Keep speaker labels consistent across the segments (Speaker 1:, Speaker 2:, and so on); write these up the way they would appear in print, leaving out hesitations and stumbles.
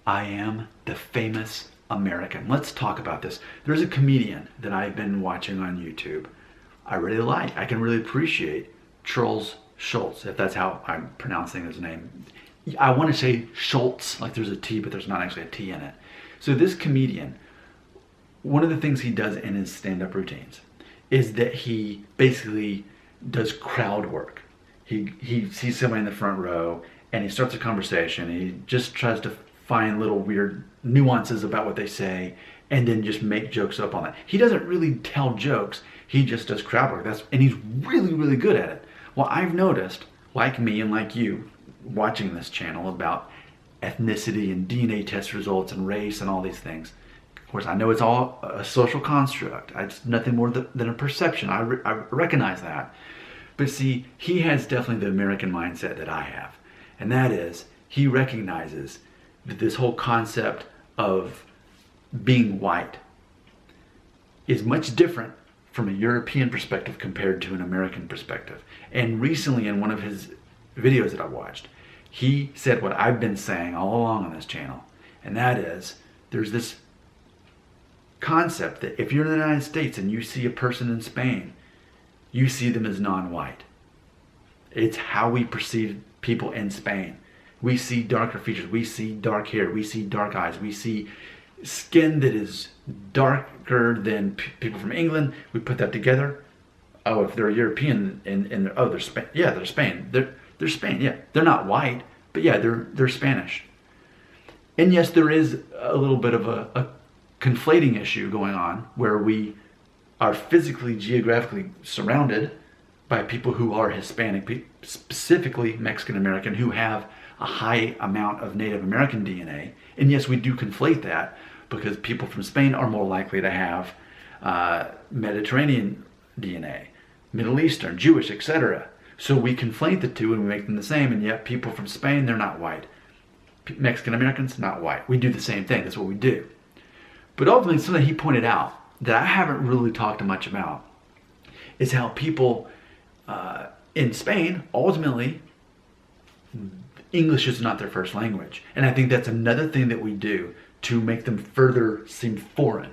Speaker 1: I am the famous American. Let's talk about this. There's a comedian that I've been watching on YouTube. I really like. I can really appreciate Schulz, if that's how I'm pronouncing his name. I want to say Schulz, like there's a T, but there's not actually a T in it. So this comedian, one of the things he does in his stand-up routines is that he basically does crowd work. He sees somebody in the front row and he starts a conversation. And he just tries to find little weird nuances about what they say and then just make jokes up on that. He doesn't really tell jokes. He just does crowd work. And he's really, really good at it. Well, I've noticed, like me and like you, watching this channel about ethnicity and DNA test results and race and all these things. Of course, I know it's all a social construct. It's nothing more than a perception. I recognize that. But see, he has definitely the American mindset that I have. And that is, he recognizes that this whole concept of being white is much different from a European perspective compared to an American perspective. And recently in one of his videos that I watched, he said what I've been saying all along on this channel. And that is, there's this concept that if you're in the United States and you see a person in Spain, you see them as non-white. It's how we perceive people in Spain. We see darker features, we see dark hair, we see dark eyes, we see skin that is darker than people from England. We put that together. Oh, if they're European and oh, they're Spain. Yeah, they're Spain. They're Spain. Yeah, they're not white, but yeah, they're Spanish. And yes, there is a little bit of a conflating issue going on where we are physically, geographically surrounded by people who are Hispanic, specifically Mexican American, who have a high amount of Native American DNA. And yes, we do conflate that because people from Spain are more likely to have Mediterranean DNA, Middle Eastern, Jewish, etc. So we conflate the two and we make them the same, and yet people from Spain, they're not white. Mexican Americans, not white. We do the same thing. That's what we do. But ultimately, something he pointed out that I haven't really talked much about is how people in Spain, ultimately, English is not their first language. And I think that's another thing that we do to make them further seem foreign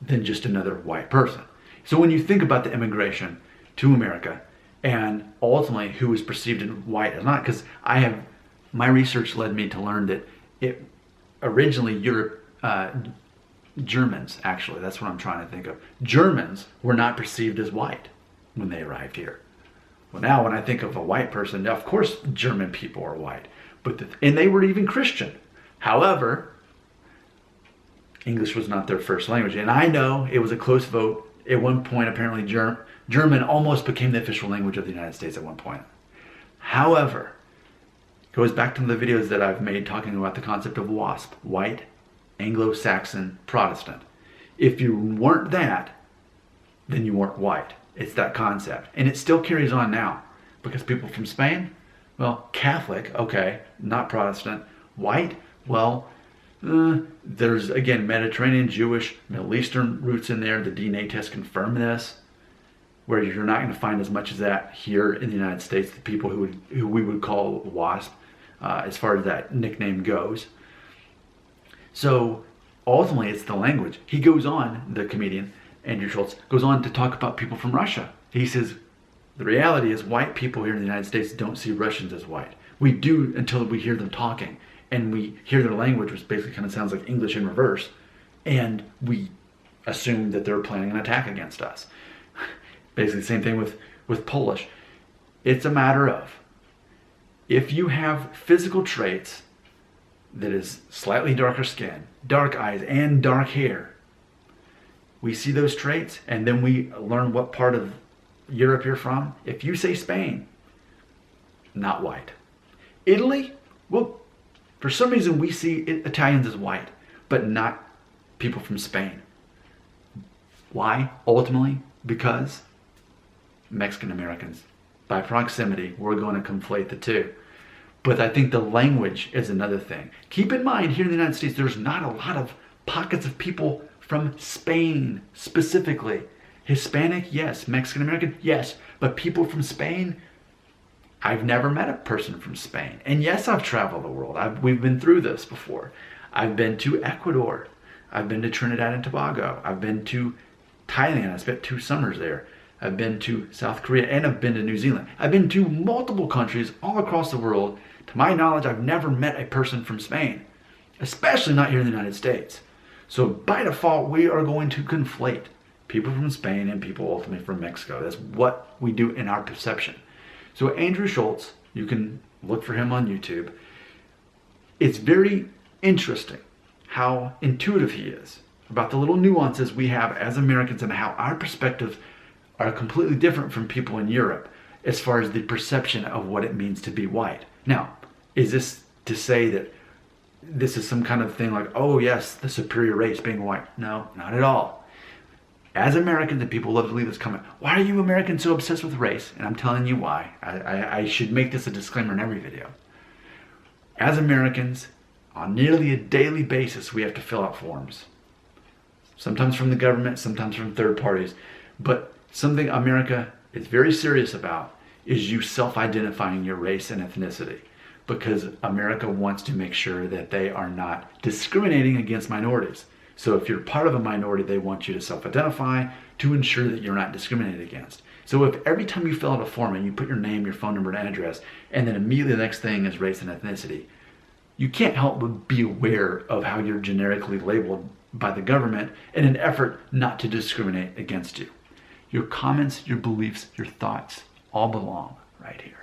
Speaker 1: than just another white person. So when you think about the immigration to America and ultimately who is perceived as white as not, because my research led me to learn that it originally Germans, actually, that's what I'm trying to think of. Germans were not perceived as white when they arrived here. Well, now when I think of a white person, of course German people are white, and they were even Christian. However, English was not their first language. And I know it was a close vote. At one point, apparently German almost became the official language of the United States at one point. However, it goes back to the videos that I've made talking about the concept of WASP, white, Anglo-Saxon, Protestant. If you weren't that, then you weren't white. It's that concept. And it still carries on now because people from Spain, well, Catholic, okay, not Protestant. White, well, there's, again, Mediterranean, Jewish, Middle Eastern roots in there. The DNA tests confirm this, where you're not going to find as much as that here in the United States, the people who we would call WASP, as far as that nickname goes. So ultimately, it's the language. He goes on, the comedian, Andrew Schulz, goes on to talk about people from Russia. He says, the reality is white people here in the United States don't see Russians as white. We do until we hear them talking and we hear their language, which basically kind of sounds like English in reverse, and we assume that they're planning an attack against us. Basically the same thing with Polish. It's a matter of, if you have physical traits that is slightly darker skin, dark eyes, and dark hair, we see those traits and then we learn what part of Europe you're from. If you say Spain, not white. Italy, well, for some reason we see Italians as white, but not people from Spain. Why? Ultimately, because Mexican Americans, by proximity, we're going to conflate the two. But I think the language is another thing. Keep in mind, here in the United States, there's not a lot of pockets of people from Spain specifically. Hispanic, yes. Mexican American, yes. But people from Spain, I've never met a person from Spain. And yes, I've traveled the world. We've been through this before. I've been to Ecuador. I've been to Trinidad and Tobago. I've been to Thailand. I spent 2 summers there. I've been to South Korea, and I've been to New Zealand. I've been to multiple countries all across the world. To my knowledge, I've never met a person from Spain, especially not here in the United States. So by default, we are going to conflate people from Spain and people ultimately from Mexico. That's what we do in our perception. So Andrew Schulz, you can look for him on YouTube. It's very interesting how intuitive he is about the little nuances we have as Americans and how our perspectives are completely different from people in Europe as far as the perception of what it means to be white. Now, is this to say that this is some kind of thing like, oh yes, the superior race being white? No, not at all. As Americans, and people love to leave this comment, why are you Americans so obsessed with race? And I'm telling you why. I should make this a disclaimer in every video. As Americans, on nearly a daily basis, we have to fill out forms. Sometimes from the government, sometimes from third parties. But something America is very serious about is you self-identifying your race and ethnicity, because America wants to make sure that they are not discriminating against minorities. So if you're part of a minority, they want you to self-identify to ensure that you're not discriminated against. So if every time you fill out a form and you put your name, your phone number, and address, and then immediately the next thing is race and ethnicity, you can't help but be aware of how you're generically labeled by the government in an effort not to discriminate against you. Your comments, your beliefs, your thoughts all belong right here.